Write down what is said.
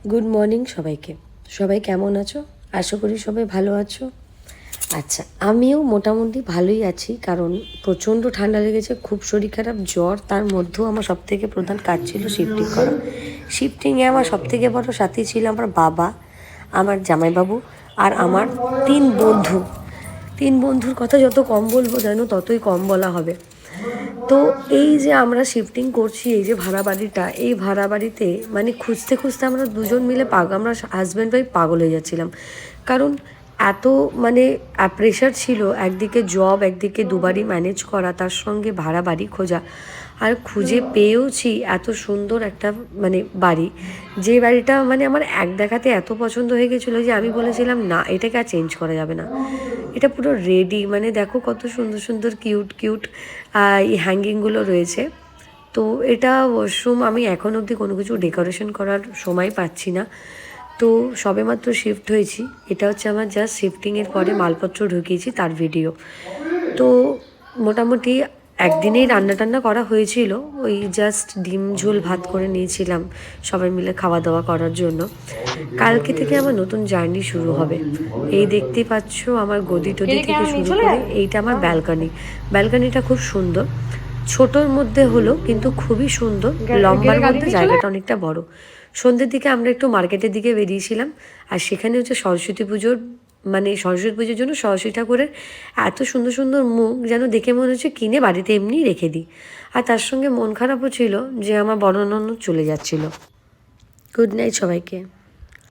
Good morning সবাইকে। সবাই কেমন আছো? আশা করি সবাই ভালো আছো। আচ্ছা, আমিও মোটামুটি ভালোই আছি, কারণ প্রচণ্ড ঠান্ডা লেগেছে, খুব শরীর খারাপ, জ্বর। তার মধ্যেও আমার সবথেকে প্রধান কাজ ছিল শিফটিং করা। শিফটিংয়ে আমার সবথেকে বড় সাথী ছিল আমার বাবা, আমার জামাইবাবু আর আমার 3 বন্ধু। 3 বন্ধুর কথা যত কম বলবো যেন ততই কম বলা হবে। তো এই যে আমরা শিফটিং করছি, এই যে ভাড়া বাড়িটা, এই ভাড়া বাড়িতে মানে খুঁজতে খুঁজতে আমরা দুজন মিলে আমরা হাজব্যান্ড ওয়াইফ পাগল হয়ে যাচ্ছিলাম। কারণ এত মানে প্রেশার ছিল, একদিকে জব, একদিকে দুবারই ম্যানেজ করা, তার সঙ্গে ভাড়া বাড়ি খোঁজা। আর খুঁজে পেয়েওছি এত সুন্দর একটা মানে বাড়ি, যে বাড়িটা মানে আমার এক দেখাতে এত পছন্দ হয়ে গেছিলো যে আমি বলেছিলাম না, এটাকে আর চেঞ্জ করা যাবে না। এটা পুরো রেডি, মানে দেখো কত সুন্দর সুন্দর কিউট কিউট এই হ্যাঙ্গিংগুলো রয়েছে। তো এটা ওয়াশরুম, আমি এখন অবধি কোনো কিছু ডেকোরেশন করার সময় পাচ্ছি না। তো সবেমাত্র শিফট হয়েছি, এটা হচ্ছে আমার জাস্ট শিফটিংয়ের পরে মালপত্র ঢুকিয়েছি তার ভিডিও। তো মোটামুটি একদিনেই রান্না টান্না করা হয়েছিল, ওই জাস্ট ডিম ঝোল ভাত করে নিয়েছিলাম সবাই মিলে খাওয়া দাওয়া করার জন্য। কালকে থেকে আমার নতুন জার্নি শুরু হবে। এই দেখতেই পাচ্ছ আমার গদি টদি থেকে শুরু করে এইটা আমার ব্যালকনিটা খুব সুন্দর, ছোটোর মধ্যে হলো কিন্তু খুবই সুন্দর, লম্বার মধ্যে জায়গাটা অনেকটা বড়। সন্ধ্যের দিকে আমরা একটু মার্কেটের দিকে বেরিয়েছিলাম, আর সেখানে হচ্ছে সরস্বতী পুজোর মানে সরস্বতী পুজোর জন্য সরস্বতী ঠাকুরের এত সুন্দর সুন্দর মুখ যেন দেখে মনে হচ্ছে কিনে বাড়িতে এমনি রেখে দিই। আর তার সঙ্গে মন খারাপও ছিল যে আমার বড় ননদ চলে যাচ্ছিল। গুড নাইট সবাইকে।